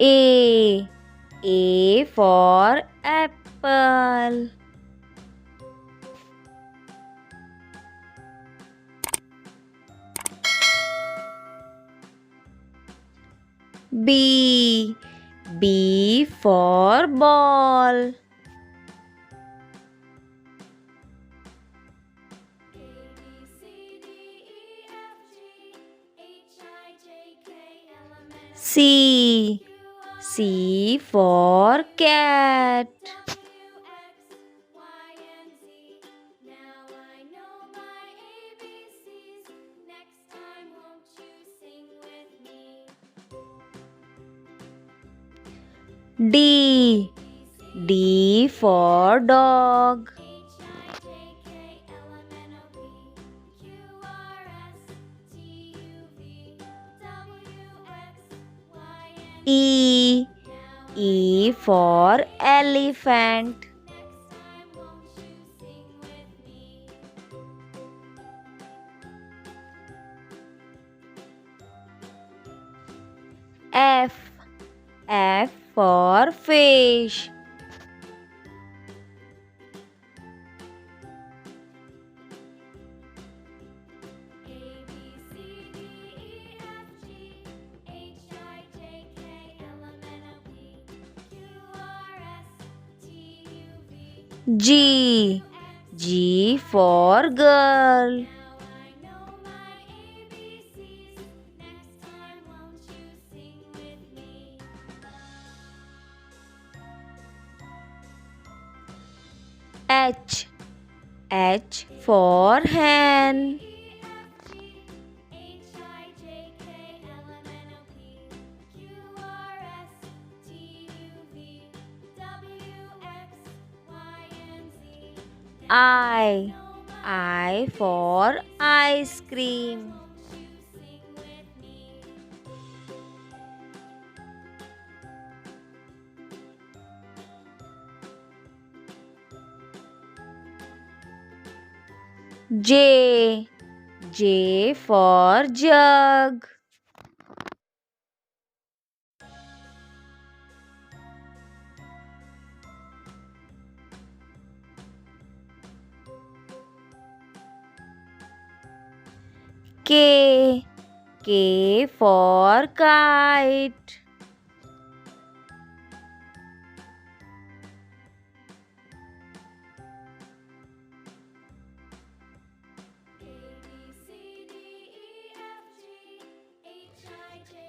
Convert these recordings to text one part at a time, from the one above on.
A. A for apple. B. B for ball. C. C for cat. D. D for dog. E. E for elephant. F. F for fish. G. G for girl. H. H for hen. I. I for ice cream. J. J for jug. K. K for kite.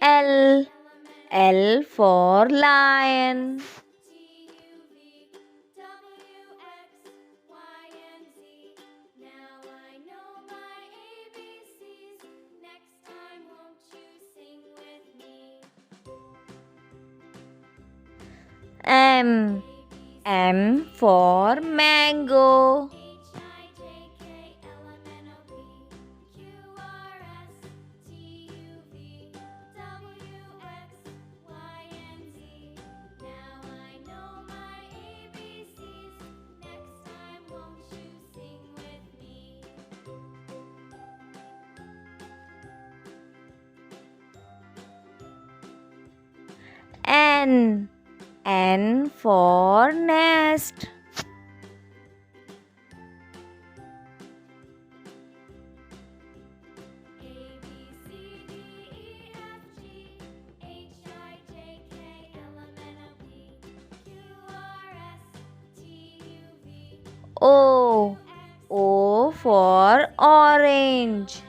L. L for lion. M. M for mango. N. N for nest. O. O for orange.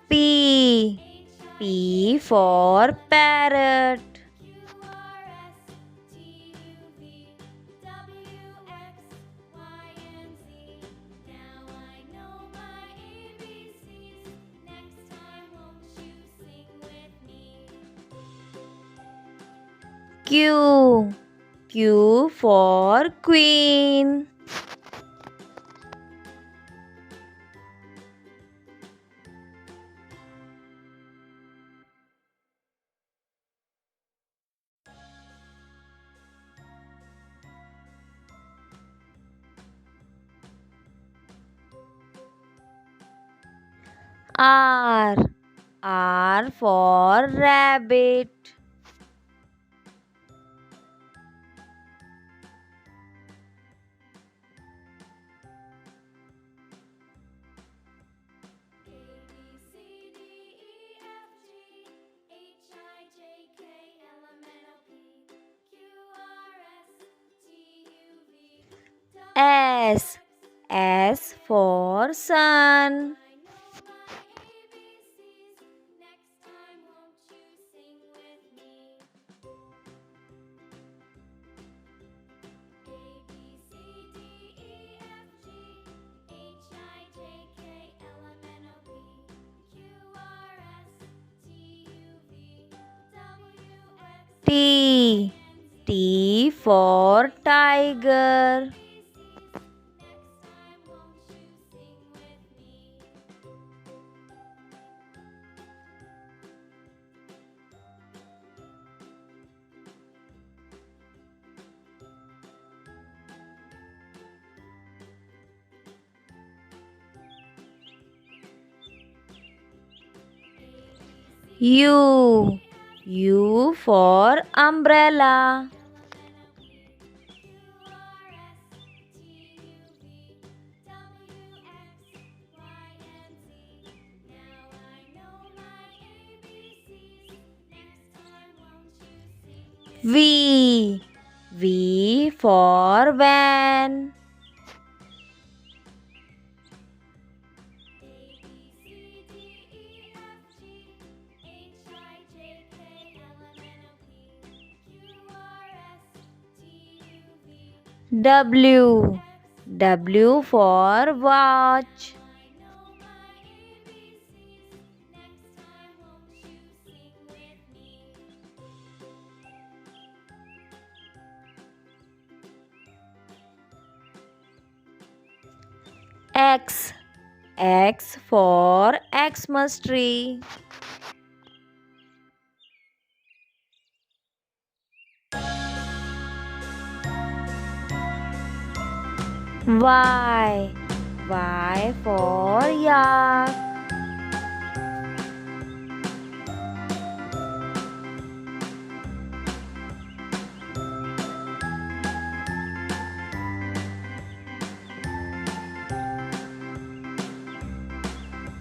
P. P for parrot. Q. Q for queen. R. R for rabbit. S. S for sun. T. T for tiger. U. U for umbrella. V. V for van. W. W for watch. X. X for Xmas tree. Y. Y for yak.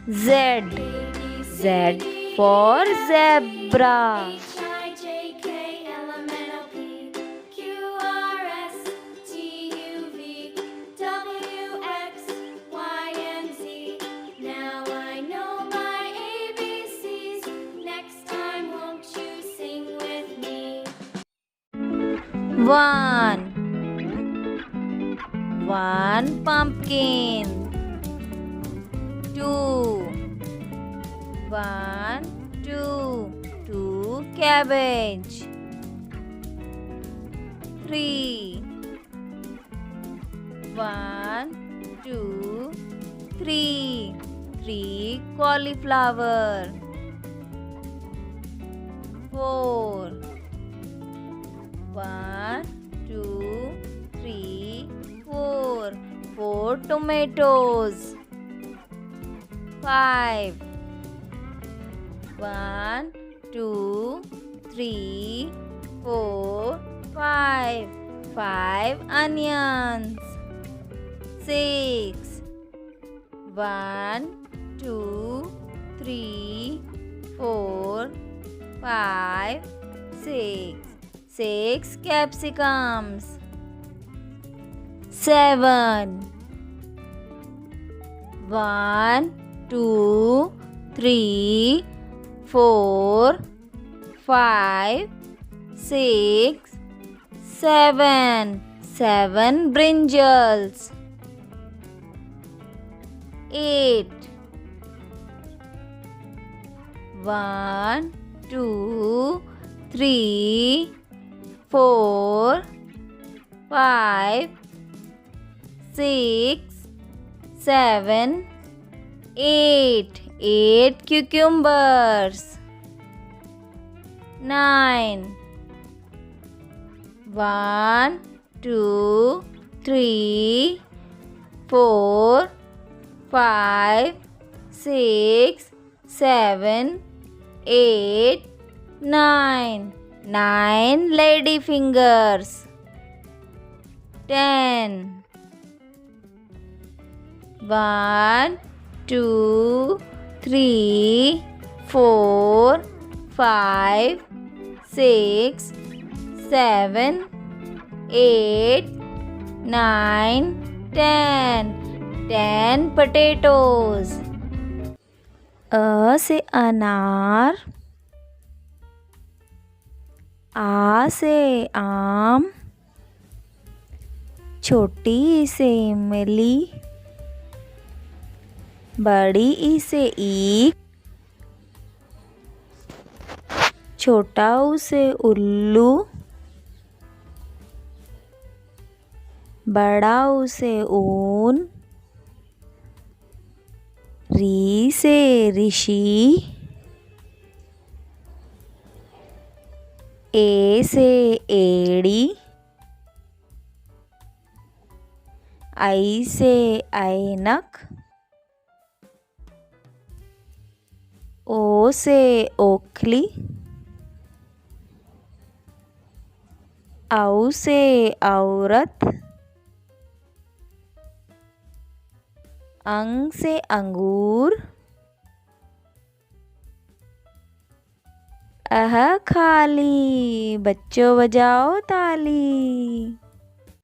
Z. Z for zebra. One. One pumpkin. Two. One, two. Two cabbage. Three. One, two, three. Three cauliflower. Four. One, two, three, four. Four tomatoes. Five. One, two, three, four, five. Five onions. Six. One, two, three, four, five, six. Six capsicums. Seven. One, two, three, four, five, six, seven. Seven brinjals. Eight. One, two, three, four, five, six, seven, eight. Eight cucumbers. Nine. One, two, three, four, five, 6 7 8 9. 9 lady fingers. 10. 1 2 3 4 5 6 7 8 9 10. 10 potatoes. A से अनार, आ से आम, छोटी ई से इमली, बड़ी ई से ईख, छोटा ऊ से उल्लू, बड़ा ऊ से ऊन, री से ऋषि, ए से एड़ी, आई से ऐनक, ओ से ओखली, औ से औरत, अंग से अंगूर, अह खाली, बच्चों बजाओ ताली।